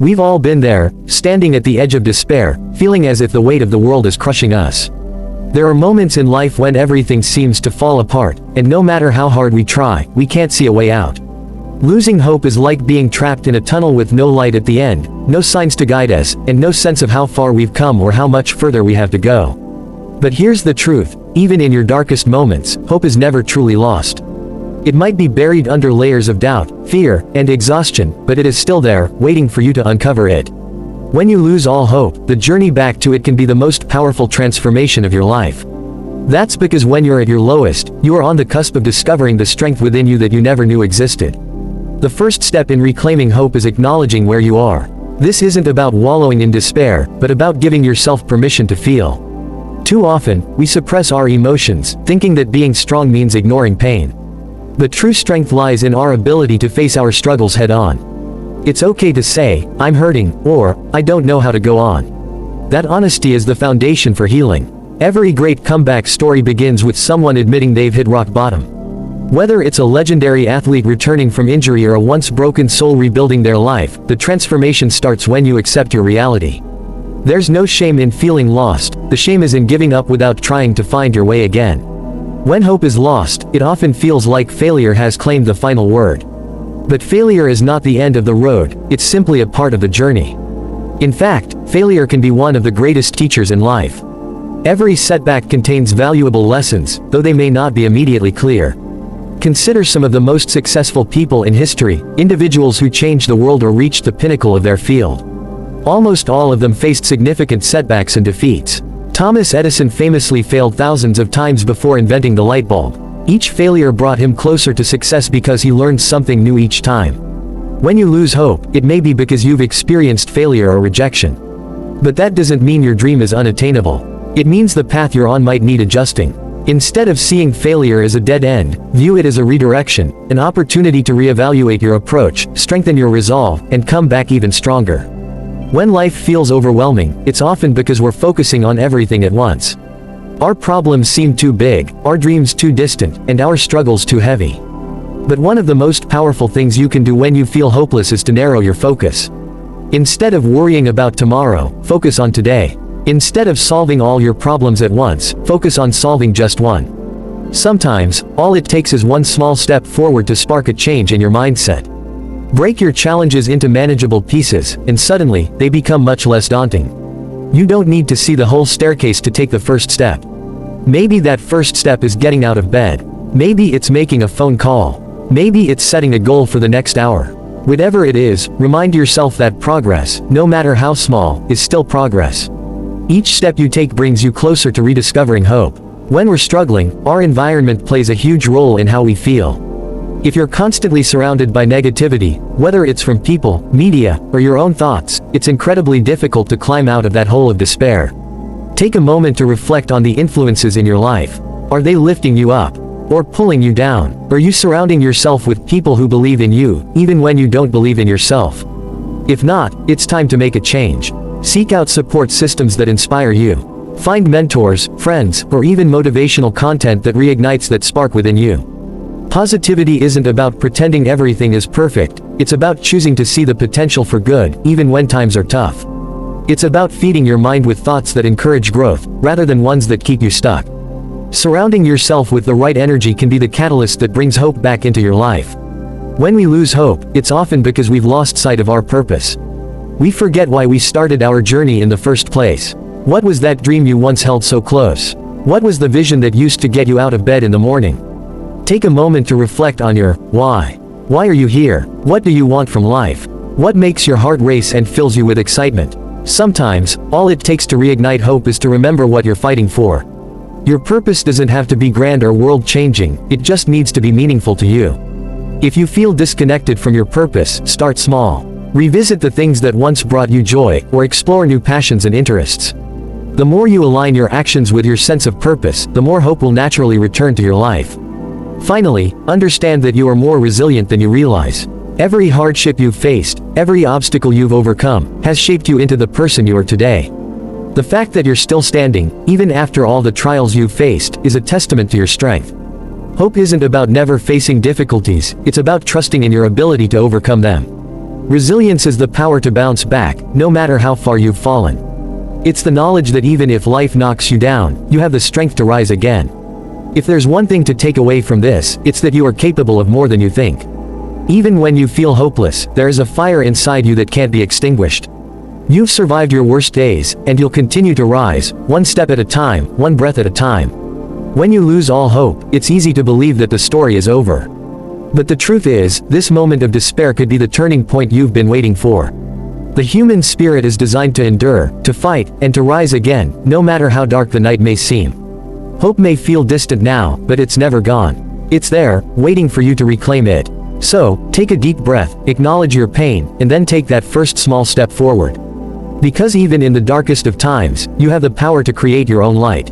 We've all been there, standing at the edge of despair, feeling as if the weight of the world is crushing us. There are moments in life when everything seems to fall apart, and no matter how hard we try, we can't see a way out. Losing hope is like being trapped in a tunnel with no light at the end, no signs to guide us, and no sense of how far we've come or how much further we have to go. But here's the truth: even in your darkest moments, hope is never truly lost. It might be buried under layers of doubt, fear, and exhaustion, but it is still there, waiting for you to uncover it. When you lose all hope, the journey back to it can be the most powerful transformation of your life. That's because when you're at your lowest, you are on the cusp of discovering the strength within you that you never knew existed. The first step in reclaiming hope is acknowledging where you are. This isn't about wallowing in despair, but about giving yourself permission to feel. Too often, we suppress our emotions, thinking that being strong means ignoring pain. But true strength lies in our ability to face our struggles head-on. It's okay to say, "I'm hurting," or "I don't know how to go on." That honesty is the foundation for healing. Every great comeback story begins with someone admitting they've hit rock bottom. Whether it's a legendary athlete returning from injury or a once broken soul rebuilding their life, the transformation starts when you accept your reality. There's no shame in feeling lost, the shame is in giving up without trying to find your way again. When hope is lost, it often feels like failure has claimed the final word. But failure is not the end of the road, it's simply a part of the journey. In fact, failure can be one of the greatest teachers in life. Every setback contains valuable lessons, though they may not be immediately clear. Consider some of the most successful people in history, individuals who changed the world or reached the pinnacle of their field. Almost all of them faced significant setbacks and defeats. Thomas Edison famously failed thousands of times before inventing the light bulb. Each failure brought him closer to success because he learned something new each time. When you lose hope, it may be because you've experienced failure or rejection. But that doesn't mean your dream is unattainable. It means the path you're on might need adjusting. Instead of seeing failure as a dead end, view it as a redirection, an opportunity to reevaluate your approach, strengthen your resolve, and come back even stronger. When life feels overwhelming, it's often because we're focusing on everything at once. Our problems seem too big, our dreams too distant, and our struggles too heavy. But one of the most powerful things you can do when you feel hopeless is to narrow your focus. Instead of worrying about tomorrow, focus on today. Instead of solving all your problems at once, focus on solving just one. Sometimes, all it takes is one small step forward to spark a change in your mindset. Break your challenges into manageable pieces, and suddenly, they become much less daunting. You don't need to see the whole staircase to take the first step. Maybe that first step is getting out of bed. Maybe it's making a phone call. Maybe it's setting a goal for the next hour. Whatever it is, remind yourself that progress, no matter how small, is still progress. Each step you take brings you closer to rediscovering hope. When we're struggling, our environment plays a huge role in how we feel. If you're constantly surrounded by negativity, whether it's from people, media, or your own thoughts, it's incredibly difficult to climb out of that hole of despair. Take a moment to reflect on the influences in your life. Are they lifting you up? Or pulling you down? Are you surrounding yourself with people who believe in you, even when you don't believe in yourself? If not, it's time to make a change. Seek out support systems that inspire you. Find mentors, friends, or even motivational content that reignites that spark within you. Positivity isn't about pretending everything is perfect, it's about choosing to see the potential for good, even when times are tough. It's about feeding your mind with thoughts that encourage growth, rather than ones that keep you stuck. Surrounding yourself with the right energy can be the catalyst that brings hope back into your life. When we lose hope, it's often because we've lost sight of our purpose. We forget why we started our journey in the first place. What was that dream you once held so close? What was the vision that used to get you out of bed in the morning? Take a moment to reflect on your why. Why are you here? What do you want from life? What makes your heart race and fills you with excitement? Sometimes, all it takes to reignite hope is to remember what you're fighting for. Your purpose doesn't have to be grand or world-changing, it just needs to be meaningful to you. If you feel disconnected from your purpose, start small. Revisit the things that once brought you joy, or explore new passions and interests. The more you align your actions with your sense of purpose, the more hope will naturally return to your life. Finally, understand that you are more resilient than you realize. Every hardship you've faced, every obstacle you've overcome, has shaped you into the person you are today. The fact that you're still standing, even after all the trials you've faced, is a testament to your strength. Hope isn't about never facing difficulties, it's about trusting in your ability to overcome them. Resilience is the power to bounce back, no matter how far you've fallen. It's the knowledge that even if life knocks you down, you have the strength to rise again. If there's one thing to take away from this, it's that you are capable of more than you think. Even when you feel hopeless, there is a fire inside you that can't be extinguished. You've survived your worst days, and you'll continue to rise, one step at a time, one breath at a time. When you lose all hope, it's easy to believe that the story is over. But the truth is, this moment of despair could be the turning point you've been waiting for. The human spirit is designed to endure, to fight, and to rise again, no matter how dark the night may seem. Hope may feel distant now, but it's never gone. It's there, waiting for you to reclaim it. So, take a deep breath, acknowledge your pain, and then take that first small step forward. Because even in the darkest of times, you have the power to create your own light.